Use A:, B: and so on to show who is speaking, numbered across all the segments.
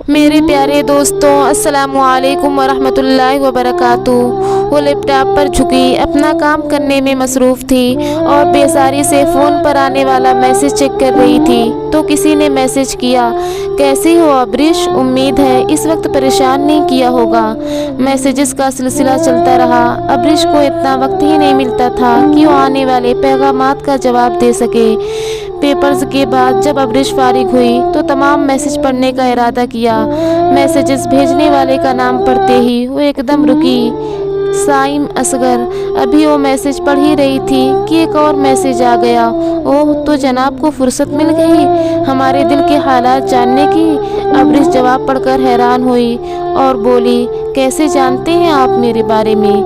A: मेरे प्यारे दोस्तों, अस्सलामु अलैकुम वरहमतुल्लाहि वबरकातुहू। वो लैपटॉप पर झुकी अपना काम करने में मसरूफ़ थी और बेसारी से फ़ोन पर आने वाला मैसेज चेक कर रही थी तो किसी ने मैसेज किया, कैसी हो अब्रिश? उम्मीद है इस वक्त परेशान नहीं किया होगा। मैसेजेस का सिलसिला चलता रहा। अब्रिश को इतना वक्त ही नहीं मिलता था कि वो आने वाले पैगामात का जवाब दे सके। पेपर्स के बाद जब अब्रिश फारिग हुई तो तमाम मैसेज पढ़ने का इरादा किया। मैसेजेस भेजने वाले का नाम पढ़ते ही वो एकदम रुकी। साइम असगर। अभी वो मैसेज पढ़ ही रही थी कि एक और मैसेज आ गया। ओह, तो जनाब को फुर्सत मिल गई हमारे दिल के हालात जानने की। अब्रिश जवाब पढ़कर हैरान हुई और बोली, कैसे जानते हैं आप मेरे बारे में?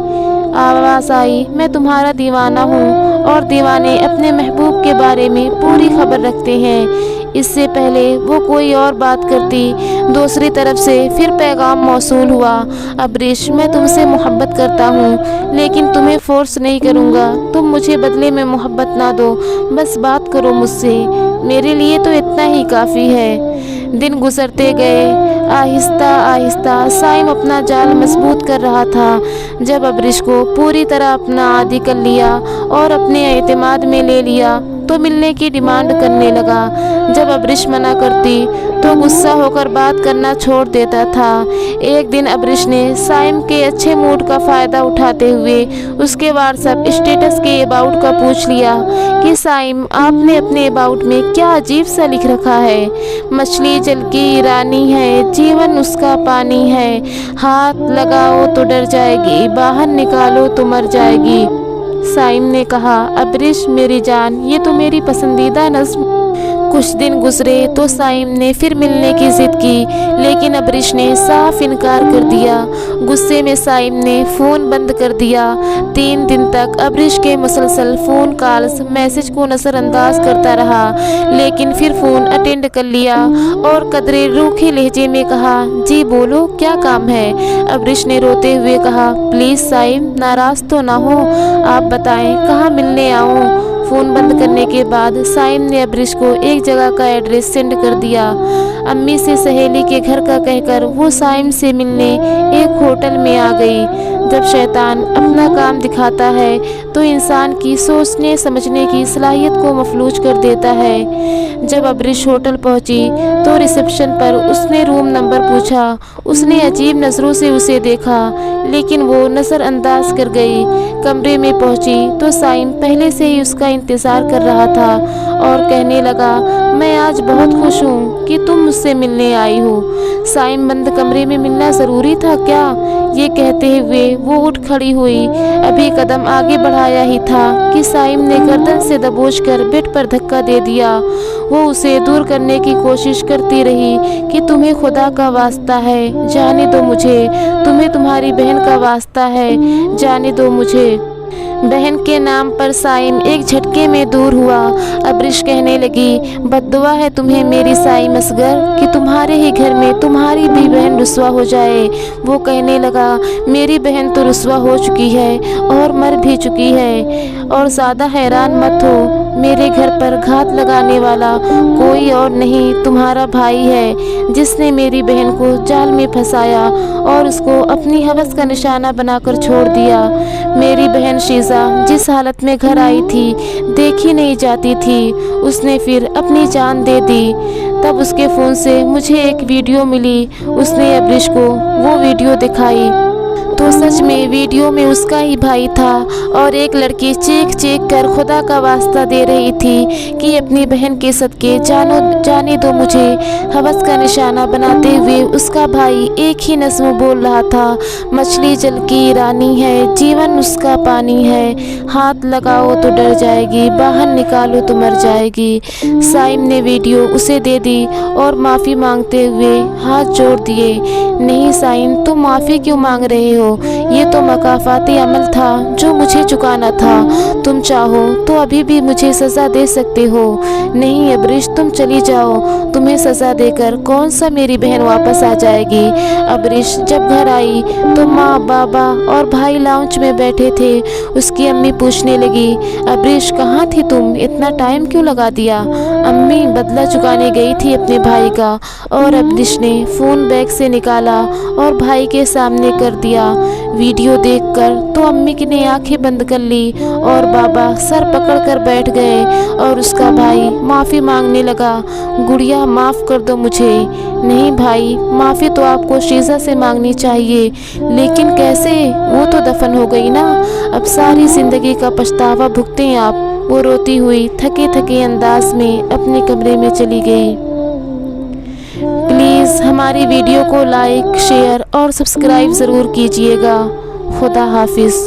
A: आवाज़ आई, मैं तुम्हारा दीवाना हूँ और दीवाने अपने महबूब के बारे में पूरी खबर रखते हैं। इससे पहले वो कोई और बात करती। दूसरी तरफ से फिर पैगाम मौसूल हुआ, अब्रिश, मैं तुमसे मोहब्बत करता हूँ लेकिन तुम्हें फोर्स नहीं करूँगा। तुम मुझे बदले में मोहब्बत ना दो, बस बात करो मुझसे। मेरे लिए तो इतना ही काफ़ी है। दिन गुजरते गए। आहिस्ता आहिस्ता साइम अपना जाल मजबूत कर रहा था। जब अब्रिश को पूरी तरह अपना आदी कर लिया और अपने एतमाद में ले लिया तो मिलने की डिमांड करने लगा। जब अब्रिश मना करती तो गुस्सा होकर बात करना छोड़ देता था। एक दिन अब्रिश ने साइम के अच्छे मूड का फ़ायदा उठाते हुए उसके व्हाट्सएप स्टेटस के अबाउट का पूछ लिया कि साइम, आपने अपने अबाउट में क्या अजीब सा लिख रखा है? मछली जल की रानी है, जीवन उसका पानी है, हाथ लगाओ तो डर जाएगी, बाहर निकालो तो मर जाएगी। साइम ने कहा, अब्रिश मेरी जान, ये तो मेरी पसंदीदा नज़्म। कुछ दिन गुजरे तो साइम ने फिर मिलने की ज़िद की लेकिन अब्रिश ने साफ इनकार कर दिया। गुस्से में साइम ने फ़ोन बंद कर दिया। 3 दिन तक अब्रिश के मुसलसल फ़ोन कॉल्स मैसेज को नज़रअंदाज करता रहा लेकिन फिर फ़ोन अटेंड कर लिया और कदरे रूखे लहजे में कहा, जी बोलो, क्या काम है? अब्रिश ने रोते हुए कहा, प्लीज़ साइम, नाराज़ तो ना हो, आप बताएं कहाँ मिलने आऊँ? फ़ोन बंद करने के बाद साइम ने अब्रिश को एक जगह का एड्रेस सेंड कर दिया। अम्मी से सहेली के घर का कहकर वो साइम से मिलने एक होटल में आ गई। जब शैतान अपना काम दिखाता है तो इंसान की सोचने समझने की सलाहियत को मफलूज कर देता है। जब अब्रिश होटल पहुंची तो रिसेप्शन पर उसने रूम नंबर पूछा। उसने अजीब नज़रों से उसे देखा लेकिन वो नज़रअंदाज कर गई। कमरे में पहुंची तो साइम पहले से ही उसका इंतज़ार कर रहा था और कहने लगा, मैं आज बहुत खुश हूँ कि तुम मुझसे मिलने आई हो। साइम, बंद कमरे में मिलना ज़रूरी था क्या? ये कहते हुए वो उठ खड़ी हुई। अभी कदम आगे बढ़ाया ही था कि साइम ने गर्दन से दबोचकर बेड पर धक्का दे दिया। वो उसे दूर करने की कोशिश करती रही कि तुम्हें खुदा का वास्ता है, जाने दो मुझे, तुम्हें तुम्हारी बहन का वास्ता है, जाने दो मुझे। बहन के नाम पर साइम एक झटके में दूर हुआ। अब्रिश कहने लगी, बद्दुआ है तुम्हें मेरी साइम असगर कि तुम्हारे ही घर में तुम्हारी भी बहन रुस्वा हो जाए। वो कहने लगा, मेरी बहन तो रुस्वा हो चुकी है और मर भी चुकी है और ज़्यादा हैरान मत हो, मेरे घर पर घात लगाने वाला कोई और नहीं तुम्हारा भाई है जिसने मेरी बहन को जाल में फंसाया और उसको अपनी हवस का निशाना बनाकर छोड़ दिया। मेरी बहन शीज़ा जिस हालत में घर आई थी देखी नहीं जाती थी, उसने फिर अपनी जान दे दी। तब उसके फ़ोन से मुझे एक वीडियो मिली। उसने अब्रिश को वो वीडियो दिखाई तो सच में वीडियो में उसका ही भाई था और एक लड़की चीख चीख कर खुदा का वास्ता दे रही थी कि अपनी बहन के सदके जाने दो मुझे। हवस का निशाना बनाते हुए उसका भाई एक ही नज़्म बोल रहा था, मछली जल की रानी है, जीवन उसका पानी है, हाथ लगाओ तो डर जाएगी, बाहर निकालो तो मर जाएगी। साइम ने वीडियो उसे दे दी और माफ़ी मांगते हुए हाथ जोड़ दिए। नहीं साइम, तुम माफ़ी क्यों मांग रहे हो? ये तो मकाफाती अमल था जो मुझे चुकाना था। तुम चाहो तो अभी भी मुझे सज़ा दे सकते हो। नहीं अबरिश, तुम चली जाओ, तुम्हें सज़ा देकर कौन सा मेरी बहन वापस आ जाएगी। अबरिश जब घर आई तो माँ, बाबा और भाई लाउंज में बैठे थे। उसकी अम्मी पूछने लगी, अबरिश कहाँ थी तुम, इतना टाइम क्यों लगा दिया। अम्मी बदला चुकाने गई थी अपने भाई का, और अबरिश ने फ़ोन बैग से निकाला और भाई के सामने कर दिया। वीडियो देखकर तो अम्मी की ने आंखें बंद कर ली और बाबा सर पकड़कर बैठ गए और उसका भाई माफ़ी मांगने लगा, गुड़िया माफ़ कर दो मुझे। नहीं भाई, माफ़ी तो आपको शीज़ा से मांगनी चाहिए, लेकिन कैसे, वो तो दफन हो गई ना। अब सारी ज़िंदगी का पछतावा भुगतें आप। वो रोती हुई थके थके अंदाज में अपने कमरे में चली गई। प्लीज़ हमारी वीडियो को लाइक, शेयर और सब्सक्राइब ज़रूर कीजिएगा। खुदा हाफिज़।